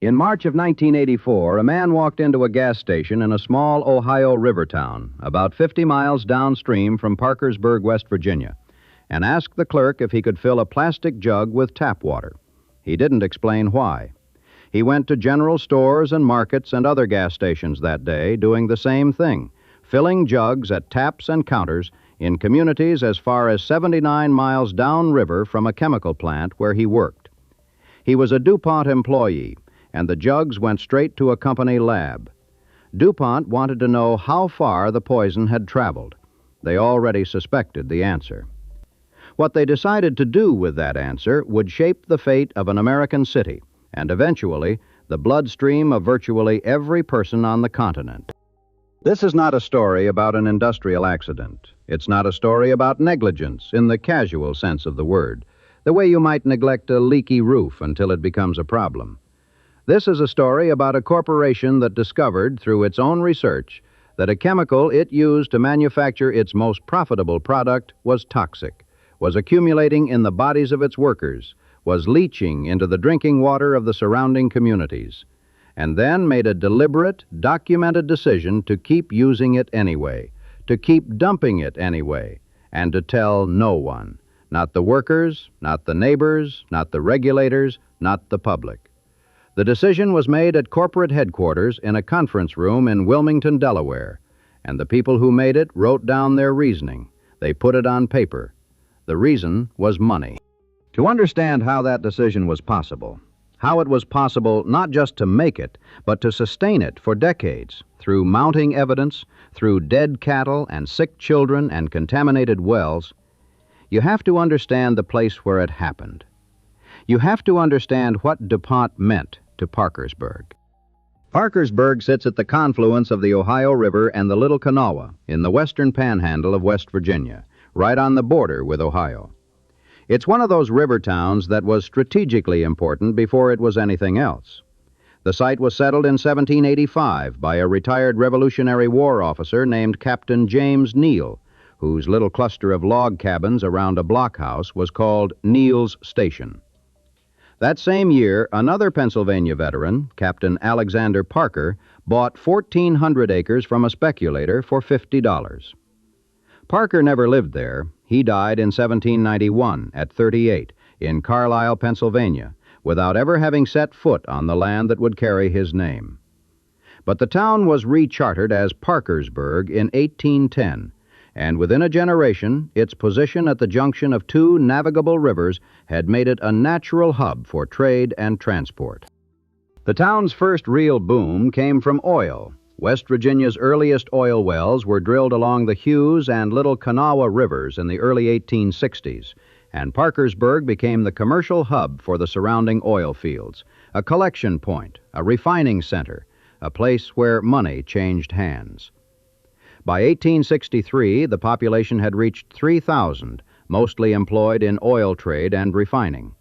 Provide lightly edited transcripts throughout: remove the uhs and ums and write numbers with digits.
In March of 1984, a man walked into a gas station in a small Ohio river town, about 50 miles downstream from Parkersburg, West Virginia, and asked the clerk if he could fill a plastic jug with tap water. He didn't explain why. He went to general stores and markets and other gas stations that day, doing the same thing, filling jugs at taps and counters in communities as far as 79 miles downriver from a chemical plant where he worked. He was a DuPont employee, and the jugs went straight to a company lab. DuPont wanted to know how far the poison had traveled. They already suspected the answer. What they decided to do with that answer would shape the fate of an American city, and eventually the bloodstream of virtually every person on the continent. This is not a story about an industrial accident. It's not a story about negligence in the casual sense of the word, the way you might neglect a leaky roof until it becomes a problem. This is a story about a corporation that discovered, through its own research, that a chemical it used to manufacture its most profitable product was toxic, was accumulating in the bodies of its workers, was leaching into the drinking water of the surrounding communities, and then made a deliberate, documented decision to keep using it anyway, to keep dumping it anyway, and to tell no one, not the workers, not the neighbors, not the regulators, not the public. The decision was made at corporate headquarters in a conference room in Wilmington, Delaware, and the people who made it wrote down their reasoning. They put it on paper. The reason was money. To understand how that decision was possible, how it was possible not just to make it, but to sustain it for decades, through mounting evidence, through dead cattle and sick children and contaminated wells, you have to understand the place where it happened. You have to understand what DuPont meant to Parkersburg. Parkersburg sits at the confluence of the Ohio River and the Little Kanawha in the western panhandle of West Virginia, right on the border with Ohio. It's one of those river towns that was strategically important before it was anything else. The site was settled in 1785 by a retired Revolutionary War officer named Captain James Neal, whose little cluster of log cabins around a blockhouse was called Neal's Station. That same year, another Pennsylvania veteran, Captain Alexander Parker, bought 1,400 acres from a speculator for $50. Parker never lived there. He died in 1791 at 38 in Carlisle, Pennsylvania, without ever having set foot on the land that would carry his name. But the town was rechartered as Parkersburg in 1810, and within a generation, its position at the junction of two navigable rivers had made it a natural hub for trade and transport. The town's first real boom came from oil. West Virginia's earliest oil wells were drilled along the Hughes and Little Kanawha rivers in the early 1860s, and Parkersburg became the commercial hub for the surrounding oil fields, a collection point, a refining center, a place where money changed hands. By 1863, the population had reached 3,000, mostly employed in oil trade and refining.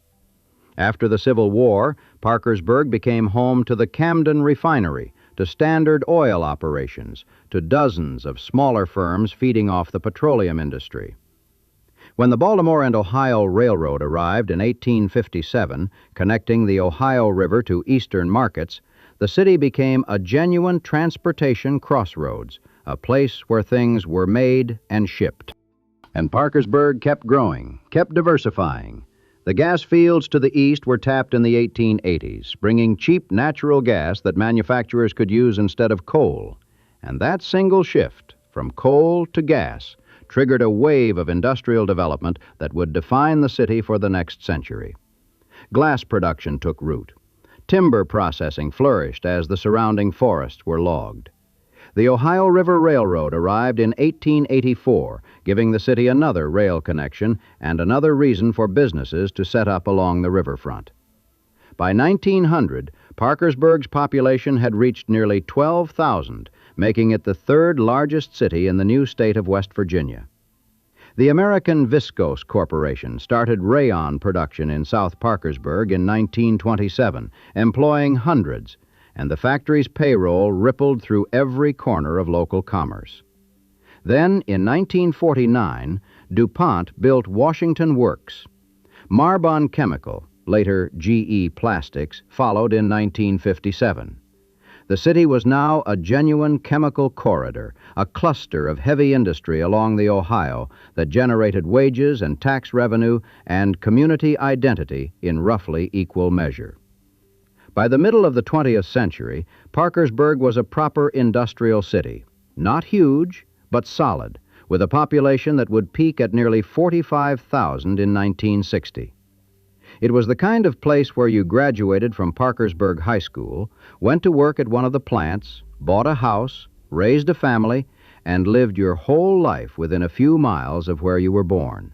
After the Civil War, Parkersburg became home to the Camden Refinery, to Standard Oil operations, to dozens of smaller firms feeding off the petroleum industry. When the Baltimore and Ohio Railroad arrived in 1857, connecting the Ohio River to eastern markets, the city became a genuine transportation crossroads, a place where things were made and shipped. And Parkersburg kept growing, kept diversifying. The gas fields to the east were tapped in the 1880s, bringing cheap natural gas that manufacturers could use instead of coal. And that single shift, from coal to gas, triggered a wave of industrial development that would define the city for the next century. Glass production took root. Timber processing flourished as the surrounding forests were logged. The Ohio River Railroad arrived in 1884, giving the city another rail connection and another reason for businesses to set up along the riverfront. By 1900, Parkersburg's population had reached nearly 12,000, making it the third largest city in the new state of West Virginia. The American Viscose Corporation started rayon production in South Parkersburg in 1927, employing hundreds, and the factory's payroll rippled through every corner of local commerce. Then, in 1949, DuPont built Washington Works. Marbon Chemical, later GE Plastics, followed in 1957. The city was now a genuine chemical corridor, a cluster of heavy industry along the Ohio that generated wages and tax revenue and community identity in roughly equal measure. By the middle of the 20th century, Parkersburg was a proper industrial city, not huge, but solid, with a population that would peak at nearly 45,000 in 1960. It was the kind of place where you graduated from Parkersburg High School, went to work at one of the plants, bought a house, raised a family, and lived your whole life within a few miles of where you were born.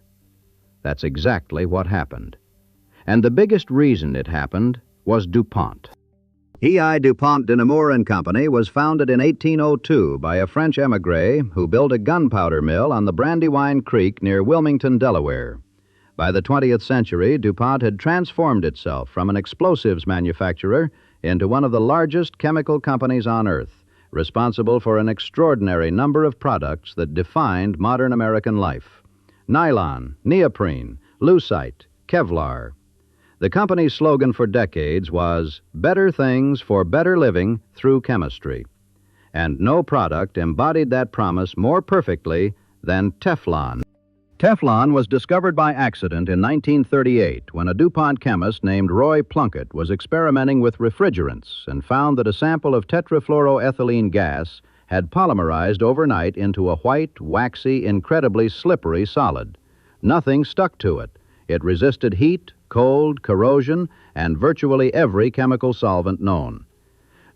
That's exactly what happened. And the biggest reason it happened was DuPont. E.I. DuPont de Nemours and Company was founded in 1802 by a French emigre who built a gunpowder mill on the Brandywine Creek near Wilmington, Delaware. By the 20th century, DuPont had transformed itself from an explosives manufacturer into one of the largest chemical companies on Earth, responsible for an extraordinary number of products that defined modern American life: nylon, neoprene, lucite, Kevlar. The company's slogan for decades was, "Better things for better living through chemistry." And no product embodied that promise more perfectly than Teflon. Teflon was discovered by accident in 1938 when a DuPont chemist named Roy Plunkett was experimenting with refrigerants and found that a sample of tetrafluoroethylene gas had polymerized overnight into a white, waxy, incredibly slippery solid. Nothing stuck to it. It resisted heat, cold, corrosion, and virtually every chemical solvent known.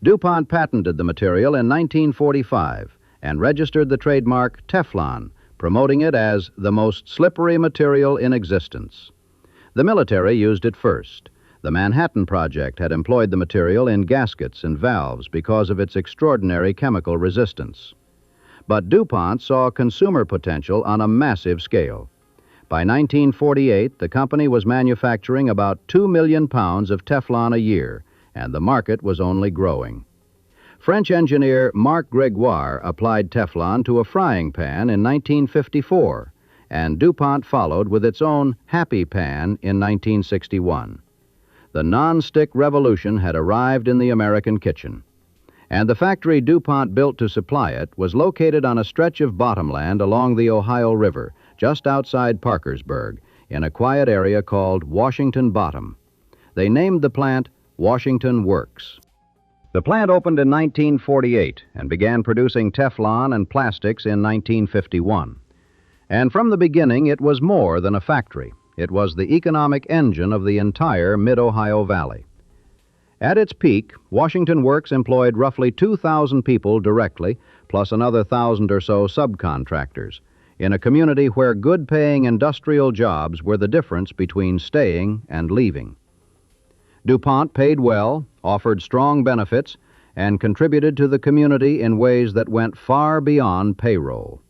DuPont patented the material in 1945 and registered the trademark Teflon, promoting it as the most slippery material in existence. The military used it first. The Manhattan Project had employed the material in gaskets and valves because of its extraordinary chemical resistance. But DuPont saw consumer potential on a massive scale. By 1948, the company was manufacturing about 2 million pounds of Teflon a year, and the market was only growing. French engineer Marc Gregoire applied Teflon to a frying pan in 1954, and DuPont followed with its own Happy Pan in 1961. The non-stick revolution had arrived in the American kitchen, and the factory DuPont built to supply it was located on a stretch of bottomland along the Ohio River, just outside Parkersburg, in a quiet area called Washington Bottom. They named the plant Washington Works. The plant opened in 1948 and began producing Teflon and plastics in 1951. And from the beginning, it was more than a factory. It was the economic engine of the entire Mid-Ohio Valley. At its peak, Washington Works employed roughly 2,000 people directly, plus another 1,000 or so subcontractors, in a community where good-paying industrial jobs were the difference between staying and leaving. DuPont paid well, offered strong benefits, and contributed to the community in ways that went far beyond payroll.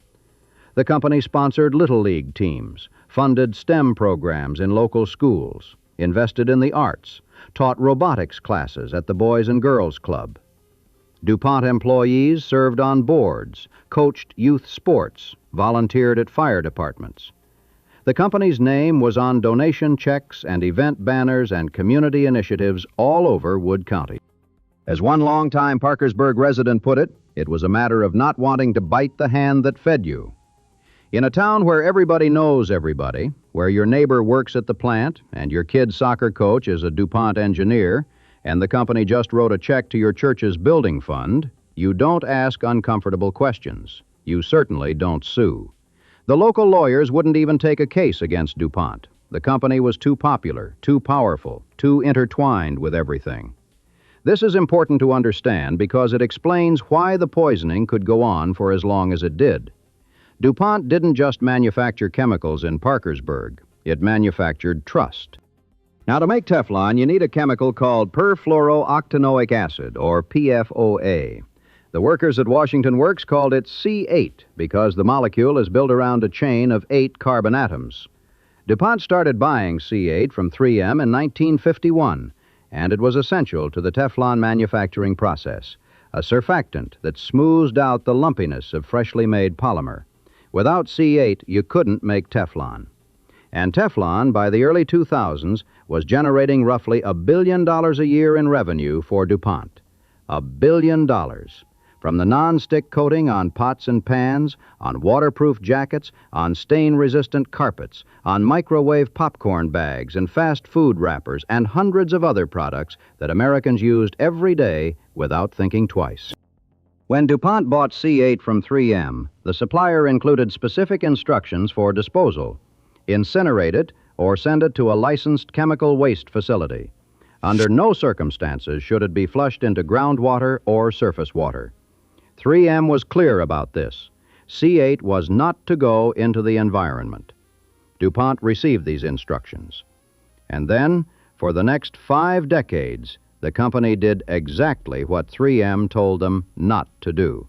The company sponsored Little League teams, funded STEM programs in local schools, invested in the arts, taught robotics classes at the Boys and Girls Club. DuPont employees served on boards, coached youth sports, volunteered at fire departments. The company's name was on donation checks and event banners and community initiatives all over Wood County. As one longtime Parkersburg resident put it, it was a matter of not wanting to bite the hand that fed you. In a town where everybody knows everybody, where your neighbor works at the plant and your kid's soccer coach is a DuPont engineer, and the company just wrote a check to your church's building fund, you don't ask uncomfortable questions. You certainly don't sue. The local lawyers wouldn't even take a case against DuPont. The company was too popular, too powerful, too intertwined with everything. This is important to understand because it explains why the poisoning could go on for as long as it did. DuPont didn't just manufacture chemicals in Parkersburg. It manufactured trust. Now, to make Teflon, you need a chemical called perfluorooctanoic acid, or PFOA. The workers at Washington Works called it C8 because the molecule is built around a chain of 8 carbon atoms. DuPont started buying C8 from 3M in 1951, and it was essential to the Teflon manufacturing process, a surfactant that smoothed out the lumpiness of freshly made polymer. Without C8, you couldn't make Teflon. And Teflon, by the early 2000s, was generating roughly $1 billion a year in revenue for DuPont. $1 billion. From the non-stick coating on pots and pans, on waterproof jackets, on stain-resistant carpets, on microwave popcorn bags and fast food wrappers, and hundreds of other products that Americans used every day without thinking twice. When DuPont bought C8 from 3M, the supplier included specific instructions for disposal. Incinerate it or send it to a licensed chemical waste facility. Under no circumstances should it be flushed into groundwater or surface water. 3M was clear about this. C8 was not to go into the environment. DuPont received these instructions. And then, for the next 5 decades, the company did exactly what 3M told them not to do.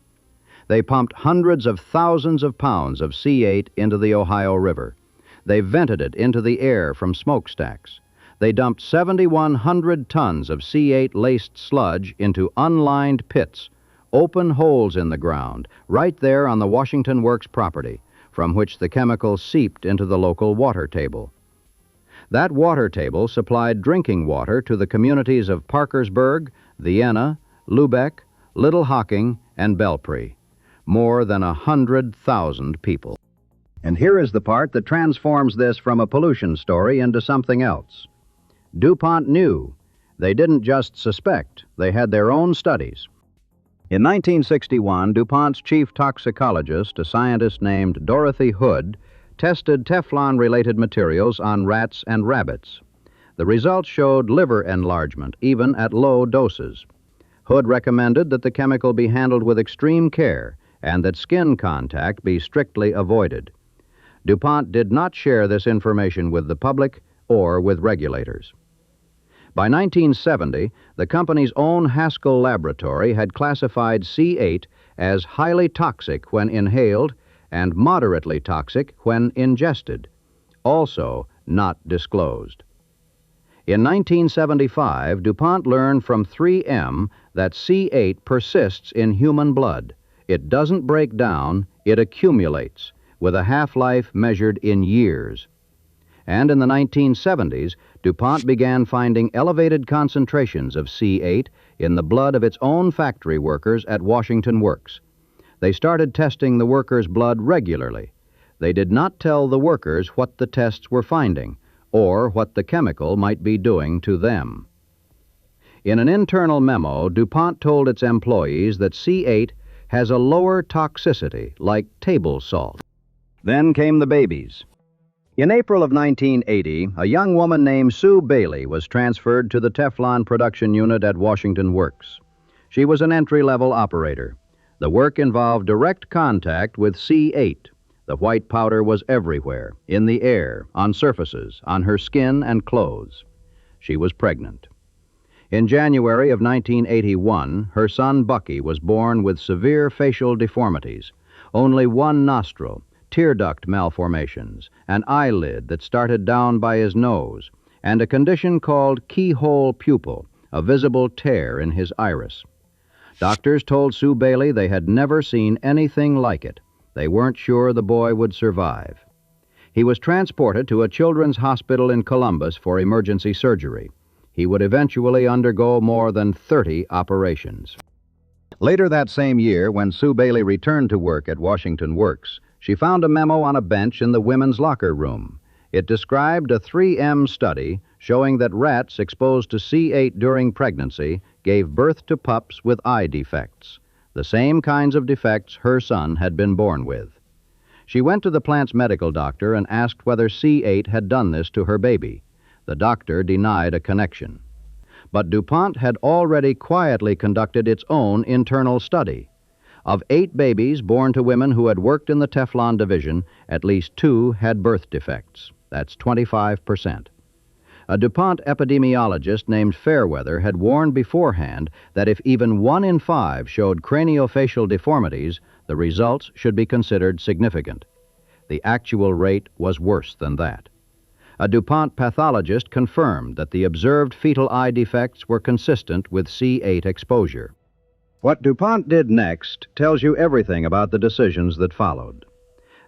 They pumped hundreds of thousands of pounds of C8 into the Ohio River. They vented it into the air from smokestacks. They dumped 7,100 tons of C8-laced sludge into unlined pits, open holes in the ground, right there on the Washington Works property, from which the chemical seeped into the local water table. That water table supplied drinking water to the communities of Parkersburg, Vienna, Lubeck, Little Hocking, and Belpre. More than 100,000 people. And here is the part that transforms this from a pollution story into something else. DuPont knew. They didn't just suspect. They had their own studies. In 1961, DuPont's chief toxicologist, a scientist named Dorothy Hood, tested Teflon-related materials on rats and rabbits. The results showed liver enlargement, even at low doses. Hood recommended that the chemical be handled with extreme care and that skin contact be strictly avoided. DuPont did not share this information with the public or with regulators. By 1970, the company's own Haskell laboratory had classified C8 as highly toxic when inhaled and moderately toxic when ingested, also not disclosed. In 1975, DuPont learned from 3M that C8 persists in human blood. It doesn't break down, it accumulates, with a half-life measured in years. And in the 1970s, DuPont began finding elevated concentrations of C8 in the blood of its own factory workers at Washington Works. They started testing the workers' blood regularly. They did not tell the workers what the tests were finding or what the chemical might be doing to them. In an internal memo, DuPont told its employees that C8 has a lower toxicity, like table salt. Then came the babies. In April of 1980, a young woman named Sue Bailey was transferred to the Teflon production unit at Washington Works. She was an entry-level operator. The work involved direct contact with C8. The white powder was everywhere, in the air, on surfaces, on her skin and clothes. She was pregnant. In January of 1981, her son Bucky was born with severe facial deformities, only one nostril, tear duct malformations, an eyelid that started down by his nose, and a condition called keyhole pupil, a visible tear in his iris. Doctors told Sue Bailey they had never seen anything like it. They weren't sure the boy would survive. He was transported to a children's hospital in Columbus for emergency surgery. He would eventually undergo more than 30 operations. Later that same year, when Sue Bailey returned to work at Washington Works, she found a memo on a bench in the women's locker room. It described a 3M study showing that rats exposed to C8 during pregnancy gave birth to pups with eye defects, the same kinds of defects her son had been born with. She went to the plant's medical doctor and asked whether C8 had done this to her baby. The doctor denied a connection. But DuPont had already quietly conducted its own internal study. Of 8 babies born to women who had worked in the Teflon division, at least 2 had birth defects. That's 25%. A DuPont epidemiologist named Fairweather had warned beforehand that if even 1 in 5 showed craniofacial deformities, the results should be considered significant. The actual rate was worse than that. A DuPont pathologist confirmed that the observed fetal eye defects were consistent with C8 exposure. What DuPont did next tells you everything about the decisions that followed.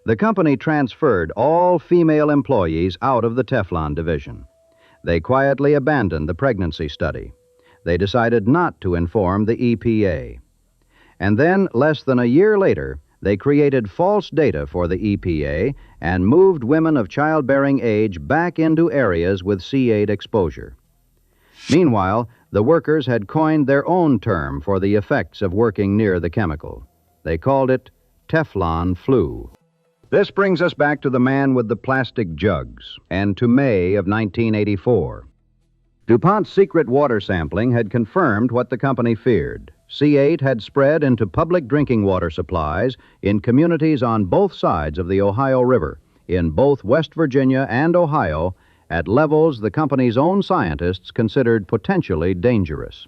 The company transferred all female employees out of the Teflon division. They quietly abandoned the pregnancy study. They decided not to inform the EPA. And then, less than a year later, they created false data for the EPA and moved women of childbearing age back into areas with C8 exposure. Meanwhile, the workers had coined their own term for the effects of working near the chemical. They called it Teflon flu. This brings us back to the man with the plastic jugs and to May of 1984. DuPont's secret water sampling had confirmed what the company feared. C8 had spread into public drinking water supplies in communities on both sides of the Ohio River, in both West Virginia and Ohio, at levels the company's own scientists considered potentially dangerous.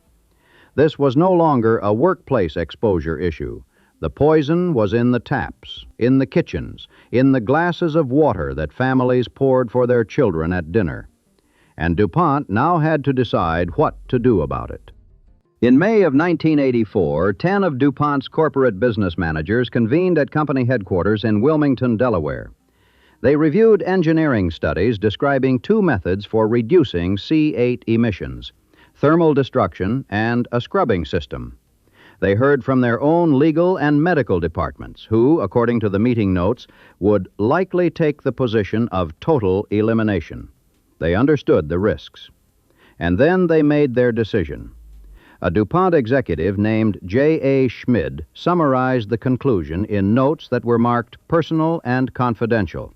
This was no longer a workplace exposure issue. The poison was in the taps, in the kitchens, in the glasses of water that families poured for their children at dinner. And DuPont now had to decide what to do about it. In May of 1984, 10 of DuPont's corporate business managers convened at company headquarters in Wilmington, Delaware. They reviewed engineering studies describing two methods for reducing C8 emissions: thermal destruction and a scrubbing system. They heard from their own legal and medical departments, who, according to the meeting notes, would likely take the position of total elimination. They understood the risks. And then they made their decision. A DuPont executive named J.A. Schmid summarized the conclusion in notes that were marked personal and confidential.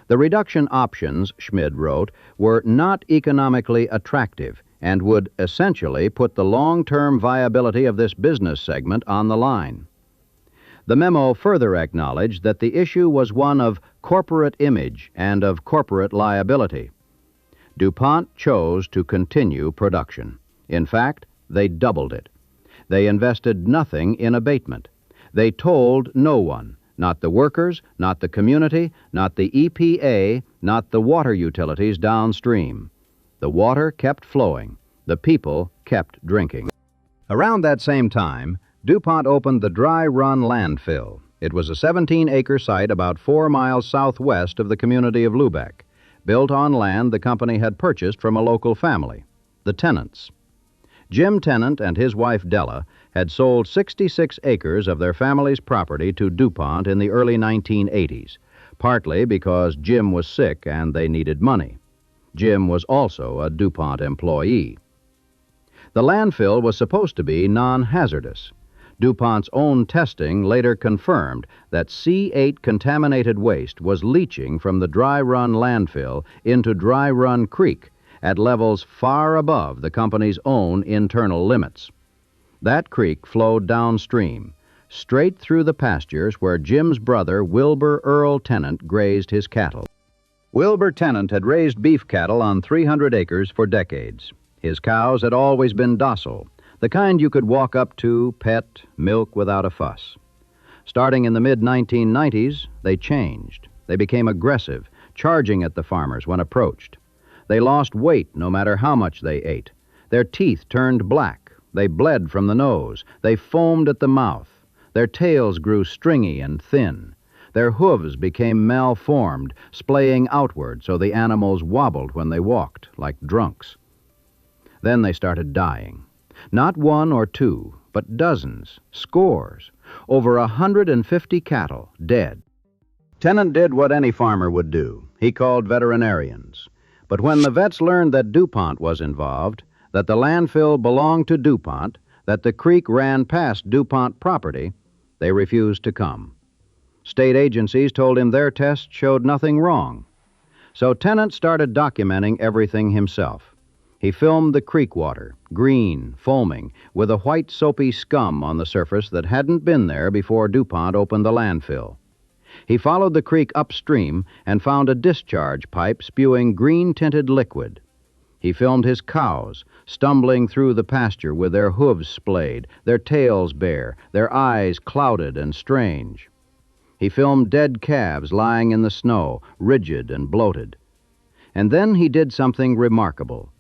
The reduction options, Schmid wrote, were not economically attractive and would essentially put the long-term viability of this business segment on the line. The memo further acknowledged that the issue was one of corporate image and of corporate liability. DuPont chose to continue production. In fact, they doubled it. They invested nothing in abatement. They told no one, not the workers, not the community, not the EPA, not the water utilities downstream. The water kept flowing. The people kept drinking. Around that same time, DuPont opened the Dry Run landfill. It was a 17-acre site about 4 miles southwest of the community of Lubeck, built on land the company had purchased from a local family, the Tennants. Jim Tennant and his wife Della had sold 66 acres of their family's property to DuPont in the early 1980s, partly because Jim was sick and they needed money. Jim was also a DuPont employee. The landfill was supposed to be non-hazardous. DuPont's own testing later confirmed that C8 contaminated waste was leaching from the Dry Run landfill into Dry Run Creek at levels far above the company's own internal limits. That creek flowed downstream, straight through the pastures where Jim's brother Wilbur Earl Tennant grazed his cattle. Wilbur Tennant had raised beef cattle on 300 acres for decades. His cows had always been docile, the kind you could walk up to, pet, milk without a fuss. Starting in the mid-1990s, they changed. They became aggressive, charging at the farmers when approached. They lost weight no matter how much they ate. Their teeth turned black. They bled from the nose. They foamed at the mouth. Their tails grew stringy and thin. Their hooves became malformed, splaying outward so the animals wobbled when they walked, like drunks. Then they started dying. Not one or two, but dozens, scores, over 150 cattle dead. Tennant did what any farmer would do. He called veterinarians. But when the vets learned that DuPont was involved, that the landfill belonged to DuPont, that the creek ran past DuPont property, they refused to come. State agencies told him their tests showed nothing wrong. So Tennant started documenting everything himself. He filmed the creek water, green, foaming, with a white soapy scum on the surface that hadn't been there before DuPont opened the landfill. He followed the creek upstream and found a discharge pipe spewing green-tinted liquid. He filmed his cows, stumbling through the pasture with their hooves splayed, their tails bare, their eyes clouded and strange. He filmed dead calves lying in the snow, rigid and bloated. And then he did something remarkable.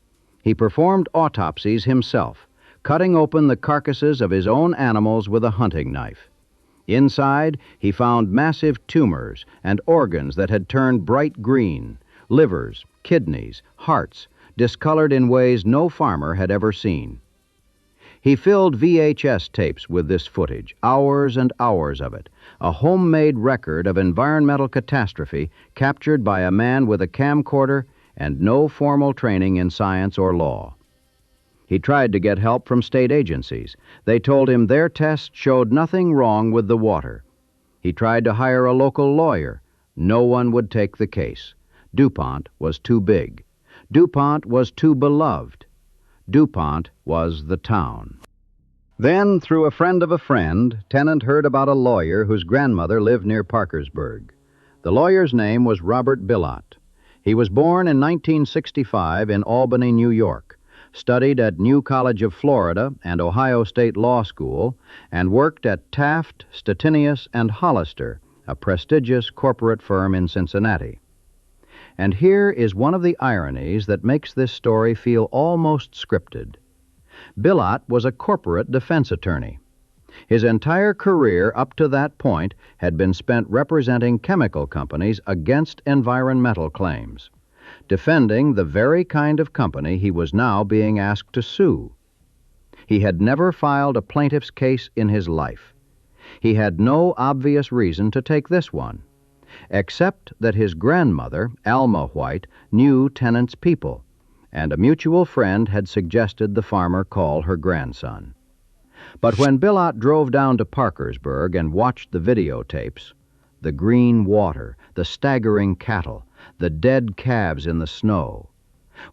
He performed autopsies himself, cutting open the carcasses of his own animals with a hunting knife. Inside, he found massive tumors and organs that had turned bright green, livers, kidneys, hearts, discolored in ways no farmer had ever seen. He filled VHS tapes with this footage, hours and hours of it, a homemade record of environmental catastrophe captured by a man with a camcorder and no formal training in science or law. He tried to get help from state agencies. They told him their tests showed nothing wrong with the water. He tried to hire a local lawyer. No one would take the case. DuPont was too big. DuPont was too beloved. DuPont was the town. Then, through a friend of a friend, Tennant heard about a lawyer whose grandmother lived near Parkersburg. The lawyer's name was Robert Bilott. He was born in 1965 in Albany, New York, studied at New College of Florida and Ohio State Law School, and worked at Taft, Stettinius, and Hollister, a prestigious corporate firm in Cincinnati. And here is one of the ironies that makes this story feel almost scripted. Bilott was a corporate defense attorney. His entire career up to that point had been spent representing chemical companies against environmental claims, defending the very kind of company he was now being asked to sue. He had never filed a plaintiff's case in his life. He had no obvious reason to take this one, except that his grandmother, Alma White, knew Tennant's people, and a mutual friend had suggested the farmer call her grandson. But when Bilott drove down to Parkersburg and watched the videotapes, the green water, the staggering cattle, the dead calves in the snow,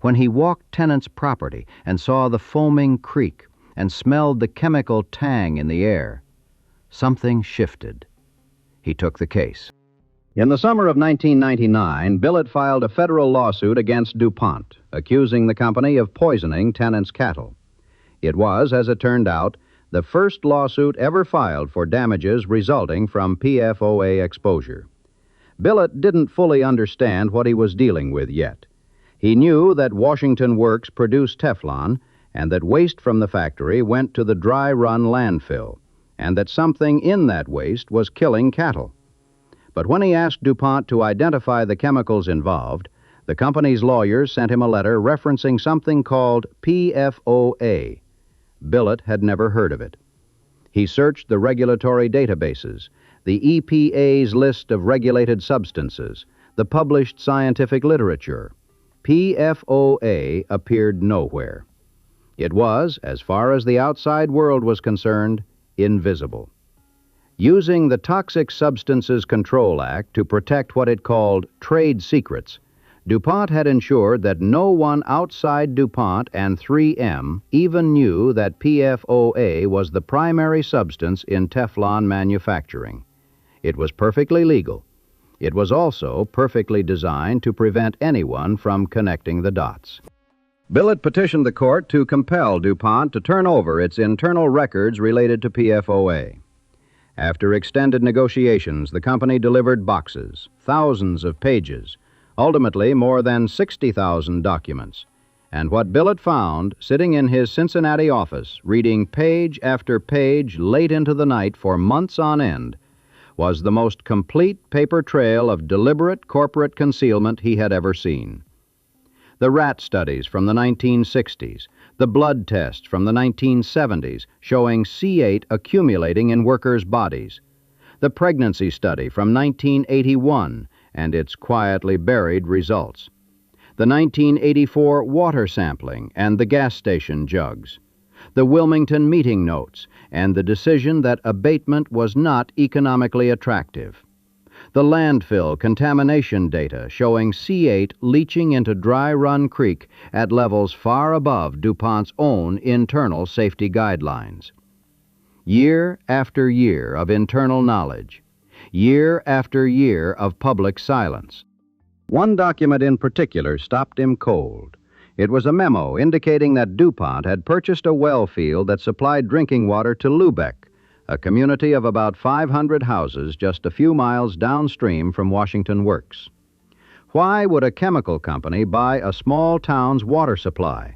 when he walked Tennant's property and saw the foaming creek and smelled the chemical tang in the air, something shifted. He took the case. In the summer of 1999, Bilott filed a federal lawsuit against DuPont, accusing the company of poisoning Tennant's cattle. It was, as it turned out, the first lawsuit ever filed for damages resulting from PFOA exposure. Bilott didn't fully understand what he was dealing with yet. He knew that Washington Works produced Teflon and that waste from the factory went to the dry-run landfill, and that something in that waste was killing cattle. But when he asked DuPont to identify the chemicals involved, the company's lawyers sent him a letter referencing something called PFOA. Bilott had never heard of it. He searched the regulatory databases, the EPA's list of regulated substances, the published scientific literature. PFOA appeared nowhere. It was, as far as the outside world was concerned, invisible. Using the Toxic Substances Control Act to protect what it called trade secrets, DuPont had ensured that no one outside DuPont and 3M even knew that PFOA was the primary substance in Teflon manufacturing. It was perfectly legal. It was also perfectly designed to prevent anyone from connecting the dots. Bilott petitioned the court to compel DuPont to turn over its internal records related to PFOA. After extended negotiations, the company delivered boxes, thousands of pages, ultimately more than 60,000 documents. And what Bilott found, sitting in his Cincinnati office, reading page after page late into the night for months on end, was the most complete paper trail of deliberate corporate concealment he had ever seen. The rat studies from the 1960s, the blood tests from the 1970s showing C8 accumulating in workers' bodies, the pregnancy study from 1981 and its quietly buried results, the 1984 water sampling and the gas station jugs, the Wilmington meeting notes and the decision that abatement was not economically attractive, the landfill contamination data showing C8 leaching into Dry Run Creek at levels far above DuPont's own internal safety guidelines. Year after year of internal knowledge, year after year of public silence. One document in particular stopped him cold. It was a memo indicating that DuPont had purchased a well field that supplied drinking water to Lubeck, a community of about 500 houses just a few miles downstream from Washington Works. Why would a chemical company buy a small town's water supply?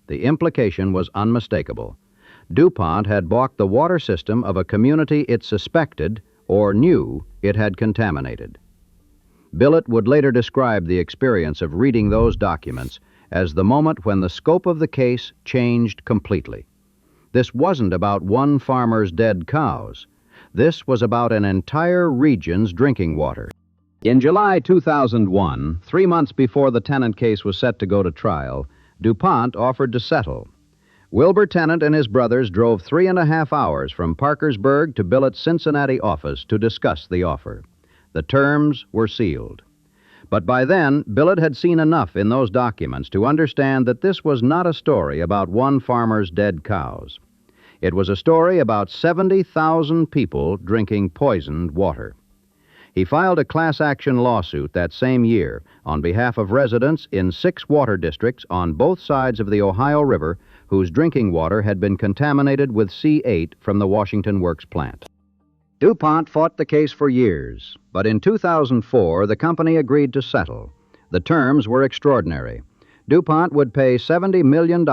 The implication was unmistakable. DuPont had balked the water system of a community it suspected or knew it had contaminated. Bilott would later describe the experience of reading those documents as the moment when the scope of the case changed completely. This wasn't about one farmer's dead cows. This was about an entire region's drinking water. In July 2001, 3 months before the Tennant case was set to go to trial, DuPont offered to settle. Wilbur Tennant and his brothers drove 3.5 hours from Parkersburg to Bilott's Cincinnati office to discuss the offer. The terms were sealed. But by then, Bilott had seen enough in those documents to understand that this was not a story about one farmer's dead cows. It was a story about 70,000 people drinking poisoned water. He filed a class-action lawsuit that same year on behalf of residents in 6 water districts on both sides of the Ohio River whose drinking water had been contaminated with C8 from the Washington Works plant. DuPont fought the case for years, but in 2004 the company agreed to settle. The terms were extraordinary. DuPont would pay $70 million,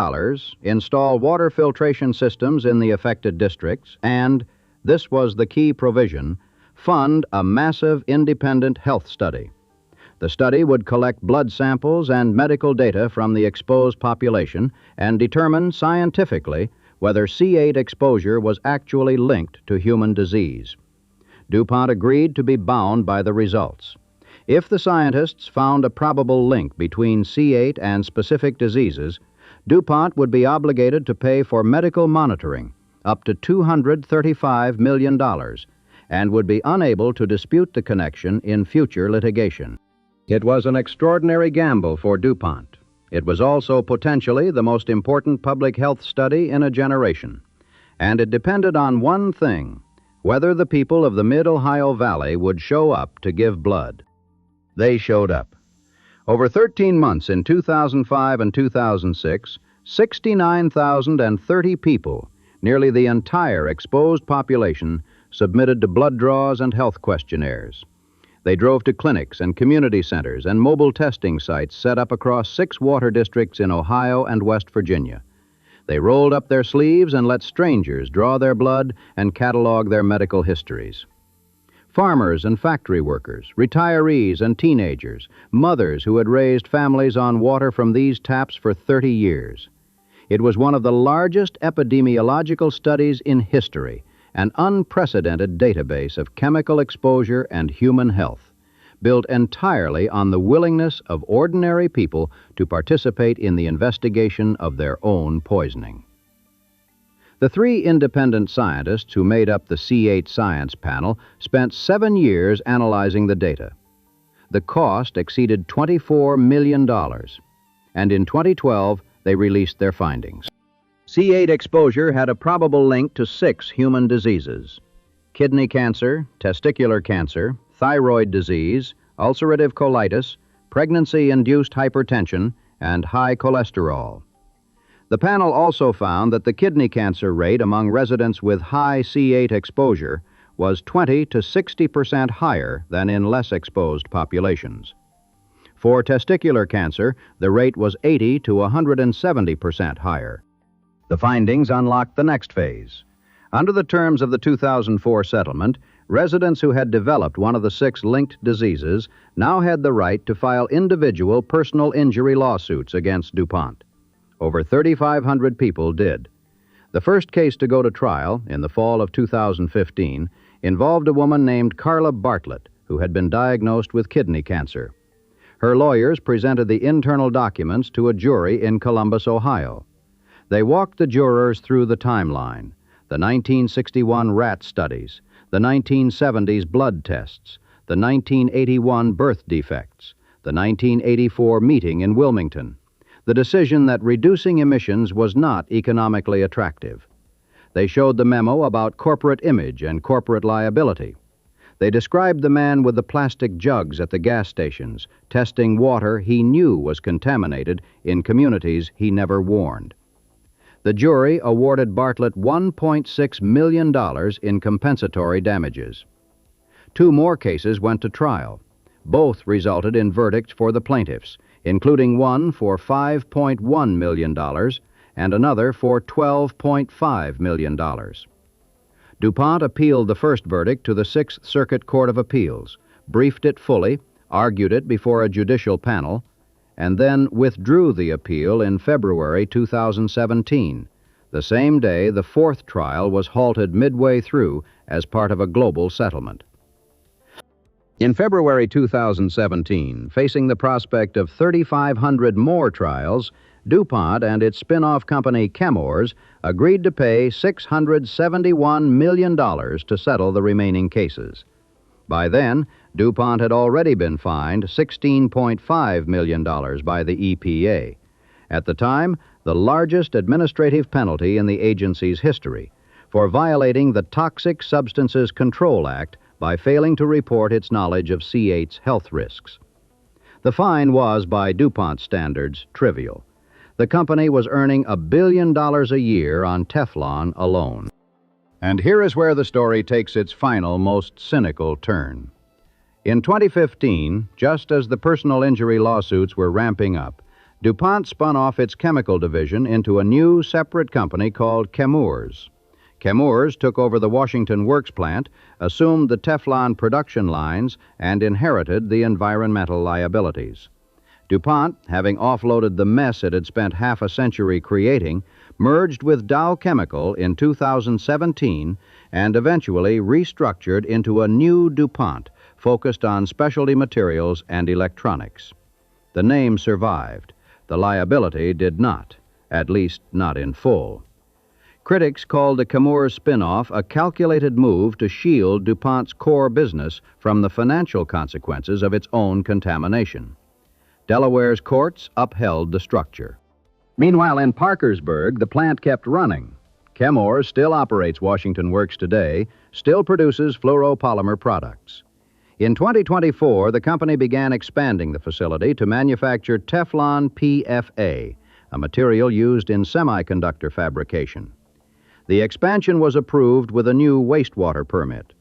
install water filtration systems in the affected districts, and, this was the key provision, fund a massive independent health study. The study would collect blood samples and medical data from the exposed population and determine scientifically whether C8 exposure was actually linked to human disease. DuPont agreed to be bound by the results. If the scientists found a probable link between C8 and specific diseases, DuPont would be obligated to pay for medical monitoring, up to $235 million, and would be unable to dispute the connection in future litigation. It was an extraordinary gamble for DuPont. It was also potentially the most important public health study in a generation. And it depended on one thing: whether the people of the Mid-Ohio Valley would show up to give blood. They showed up. Over 13 months in 2005 and 2006, 69,030 people, nearly the entire exposed population, submitted to blood draws and health questionnaires. They drove to clinics and community centers and mobile testing sites set up across 6 water districts in Ohio and West Virginia. They rolled up their sleeves and let strangers draw their blood and catalog their medical histories. Farmers and factory workers, retirees and teenagers, mothers who had raised families on water from these taps for 30 years. It was one of the largest epidemiological studies in history, an unprecedented database of chemical exposure and human health, built entirely on the willingness of ordinary people to participate in the investigation of their own poisoning. The 3 independent scientists who made up the C8 science panel spent 7 years analyzing the data. The cost exceeded $24 million, and in 2012 they released their findings. C8 exposure had a probable link to 6 human diseases: kidney cancer, testicular cancer, thyroid disease, ulcerative colitis, pregnancy-induced hypertension, and high cholesterol. The panel also found that the kidney cancer rate among residents with high C8 exposure was 20 to 60% higher than in less exposed populations. For testicular cancer, the rate was 80 to 170% higher. The findings unlocked the next phase. Under the terms of the 2004 settlement, residents who had developed one of the 6 linked diseases now had the right to file individual personal injury lawsuits against DuPont. Over 3,500 people did. The first case to go to trial, in the fall of 2015, involved a woman named Carla Bartlett, who had been diagnosed with kidney cancer. Her lawyers presented the internal documents to a jury in Columbus, Ohio. They walked the jurors through the timeline: the 1961 rat studies, the 1970s blood tests, the 1981 birth defects, the 1984 meeting in Wilmington, the decision that reducing emissions was not economically attractive. They showed the memo about corporate image and corporate liability. They described the man with the plastic jugs at the gas stations, testing water he knew was contaminated in communities he never warned. The jury awarded Bartlett $1.6 million in compensatory damages. 2 more cases went to trial. Both resulted in verdicts for the plaintiffs, including one for $5.1 million and another for $12.5 million. DuPont appealed the first verdict to the Sixth Circuit Court of Appeals, briefed it fully, argued it before a judicial panel, and then withdrew the appeal in February 2017, the same day the fourth trial was halted midway through as part of a global settlement. In February 2017, facing the prospect of 3,500 more trials, DuPont and its spin-off company Chemours agreed to pay $671 million to settle the remaining cases. By then, DuPont had already been fined $16.5 million by the EPA. At the time, the largest administrative penalty in the agency's history for violating the Toxic Substances Control Act by failing to report its knowledge of C8's health risks. The fine was, by DuPont standards, trivial. The company was earning $1 billion a year on Teflon alone. And here is where the story takes its final, most cynical turn. In 2015, just as the personal injury lawsuits were ramping up, DuPont spun off its chemical division into a new, separate company called Chemours. Chemours took over the Washington Works plant, assumed the Teflon production lines, and inherited the environmental liabilities. DuPont, having offloaded the mess it had spent half a century creating, merged with Dow Chemical in 2017 and eventually restructured into a new DuPont focused on specialty materials and electronics. The name survived. The liability did not, at least not in full. Critics called the Chemours spin-off a calculated move to shield DuPont's core business from the financial consequences of its own contamination. Delaware's courts upheld the structure. Meanwhile, in Parkersburg, the plant kept running. Chemours still operates Washington Works today, still produces fluoropolymer products. In 2024, the company began expanding the facility to manufacture Teflon PFA, a material used in semiconductor fabrication. The expansion was approved with a new wastewater permit.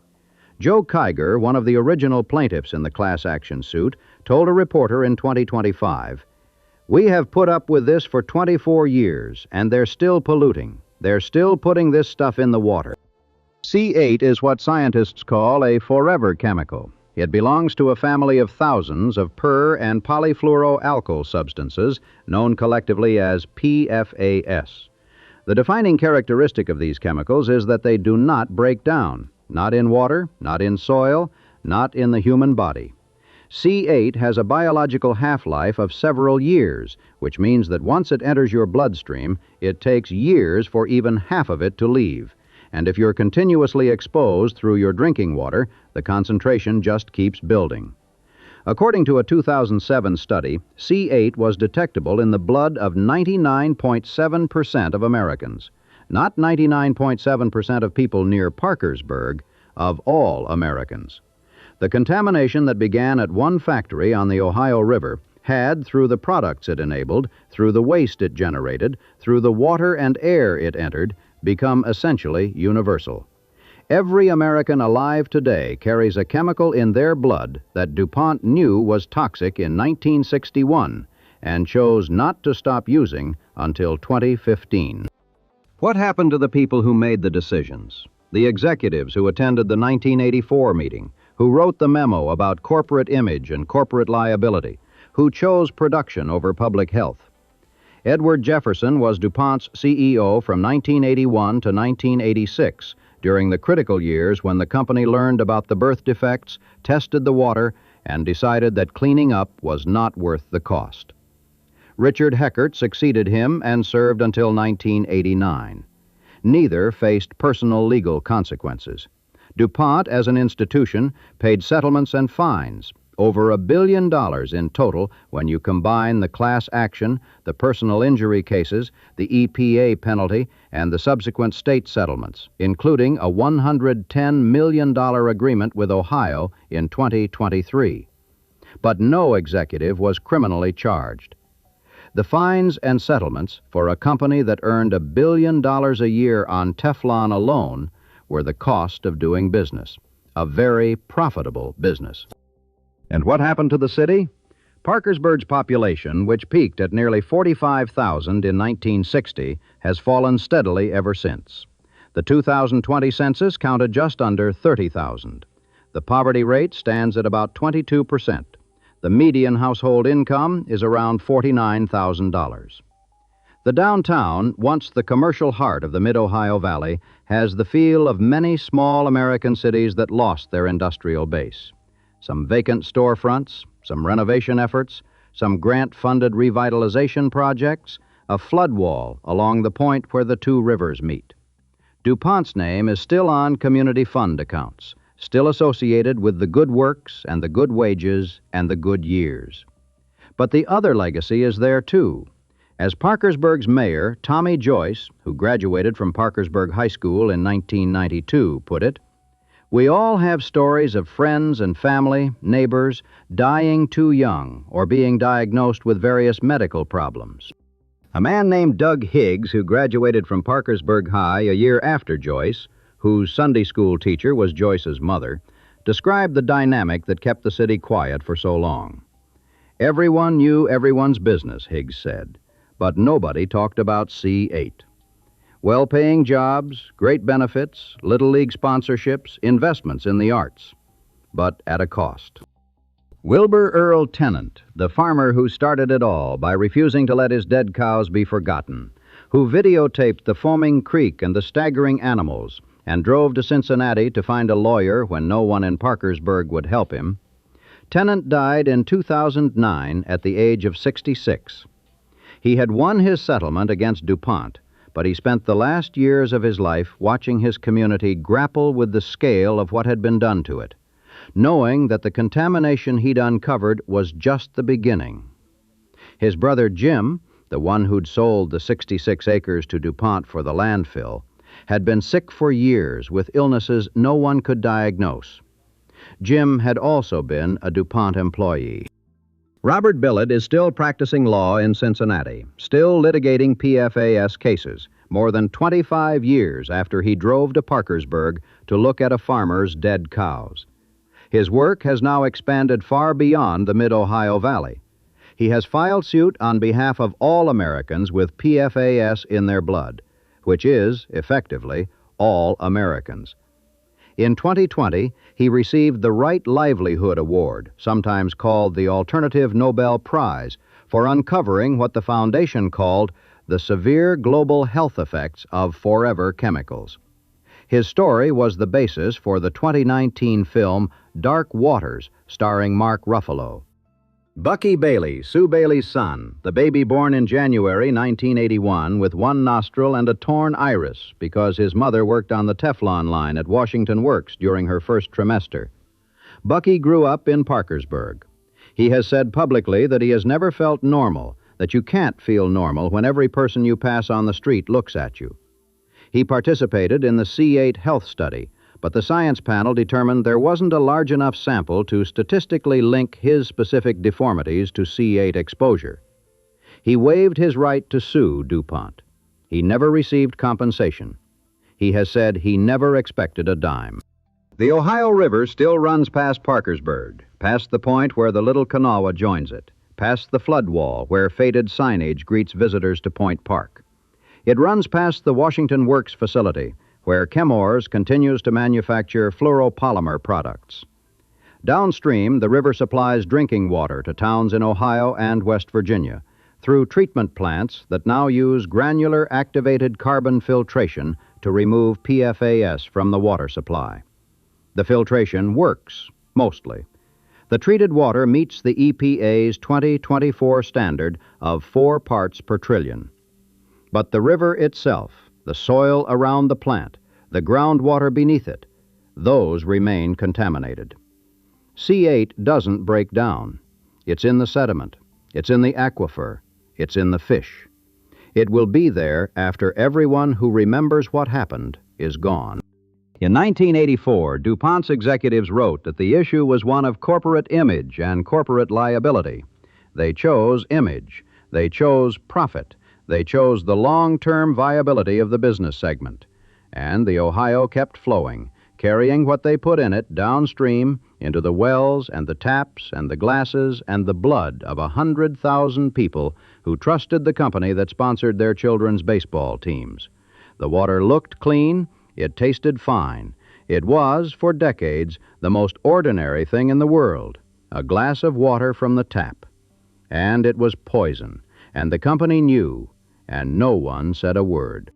Joe Kiger, one of the original plaintiffs in the class action suit, told a reporter in 2025, "We have put up with this for 24 years, and they're still polluting. They're still putting this stuff in the water." C8 is what scientists call a forever chemical. It belongs to a family of thousands of per- and polyfluoroalkyl substances known collectively as PFAS. The defining characteristic of these chemicals is that they do not break down, not in water, not in soil, not in the human body. C8 has a biological half-life of several years, which means that once it enters your bloodstream, it takes years for even half of it to leave. And if you're continuously exposed through your drinking water, the concentration just keeps building. According to a 2007 study, C8 was detectable in the blood of 99.7% of Americans. Not 99.7% of people near Parkersburg, of all Americans. The contamination that began at one factory on the Ohio River had, through the products it enabled, through the waste it generated, through the water and air it entered, become essentially universal. Every American alive today carries a chemical in their blood that DuPont knew was toxic in 1961 and chose not to stop using until 2015. What happened to the people who made the decisions? The executives who attended the 1984 meeting, who wrote the memo about corporate image and corporate liability, who chose production over public health. Edward Jefferson was DuPont's CEO from 1981 to 1986, during the critical years when the company learned about the birth defects, tested the water, and decided that cleaning up was not worth the cost. Richard Heckert succeeded him and served until 1989. Neither faced personal legal consequences. DuPont, as an institution, paid settlements and fines, over $1 billion in total when you combine the class action, the personal injury cases, the EPA penalty, and the subsequent state settlements, including a $110 million agreement with Ohio in 2023. But no executive was criminally charged. The fines and settlements for a company that earned $1 billion a year on Teflon alone were the cost of doing business, a very profitable business. And what happened to the city? Parkersburg's population, which peaked at nearly 45,000 in 1960, has fallen steadily ever since. The 2020 census counted just under 30,000. The poverty rate stands at about 22%. The median household income is around $49,000. The downtown, once the commercial heart of the Mid-Ohio Valley, has the feel of many small American cities that lost their industrial base. Some vacant storefronts, some renovation efforts, some grant-funded revitalization projects, a flood wall along the point where the two rivers meet. DuPont's name is still on community fund accounts, still associated with the good works and the good wages and the good years. But the other legacy is there, too. As Parkersburg's mayor, Tommy Joyce, who graduated from Parkersburg High School in 1992, put it, "We all have stories of friends and family, neighbors, dying too young or being diagnosed with various medical problems." A man named Doug Higgs, who graduated from Parkersburg High a year after Joyce, whose Sunday school teacher was Joyce's mother, described the dynamic that kept the city quiet for so long. "Everyone knew everyone's business," Higgs said, "but nobody talked about C8. Well-paying jobs, great benefits, Little League sponsorships, investments in the arts, but at a cost." Wilbur Earl Tennant, the farmer who started it all by refusing to let his dead cows be forgotten, who videotaped the foaming creek and the staggering animals and drove to Cincinnati to find a lawyer when no one in Parkersburg would help him, Tennant died in 2009 at the age of 66. He had won his settlement against DuPont, but he spent the last years of his life watching his community grapple with the scale of what had been done to it, knowing that the contamination he'd uncovered was just the beginning. His brother Jim, the one who'd sold the 66 acres to DuPont for the landfill, had been sick for years with illnesses no one could diagnose. Jim had also been a DuPont employee. Robert Bilott is still practicing law in Cincinnati, still litigating PFAS cases, more than 25 years after he drove to Parkersburg to look at a farmer's dead cows. His work has now expanded far beyond the Mid-Ohio Valley. He has filed suit on behalf of all Americans with PFAS in their blood, which is, effectively, all Americans. In 2020, he received the Right Livelihood Award, sometimes called the Alternative Nobel Prize, for uncovering what the foundation called the severe global health effects of forever chemicals. His story was the basis for the 2019 film Dark Waters, starring Mark Ruffalo. Bucky Bailey, Sue Bailey's son, the baby born in January 1981 with one nostril and a torn iris because his mother worked on the Teflon line at Washington Works during her first trimester. Bucky grew up in Parkersburg. He has said publicly that he has never felt normal, that you can't feel normal when every person you pass on the street looks at you. He participated in the C8 health study, but the science panel determined there wasn't a large enough sample to statistically link his specific deformities to C8 exposure. He waived his right to sue DuPont. He never received compensation. He has said he never expected a dime. The Ohio River still runs past Parkersburg, past the point where the Little Kanawha joins it, past the flood wall where faded signage greets visitors to Point Park. It runs past the Washington Works facility, where Chemours continues to manufacture fluoropolymer products. Downstream, the river supplies drinking water to towns in Ohio and West Virginia through treatment plants that now use granular activated carbon filtration to remove PFAS from the water supply. The filtration works, mostly. The treated water meets the EPA's 2024 standard of 4 parts per trillion. But the river itself, the soil around the plant, the groundwater beneath it, those remain contaminated. C8 doesn't break down. It's in the sediment. It's in the aquifer. It's in the fish. It will be there after everyone who remembers what happened is gone. In 1984, DuPont's executives wrote that the issue was one of corporate image and corporate liability. They chose image. They chose profit. They chose the long-term viability of the business segment. And the Ohio kept flowing, carrying what they put in it downstream into the wells and the taps and the glasses and the blood of 100,000 people who trusted the company that sponsored their children's baseball teams. The water looked clean, it tasted fine. It was, for decades, the most ordinary thing in the world, a glass of water from the tap. And it was poison, and the company knew, and no one said a word.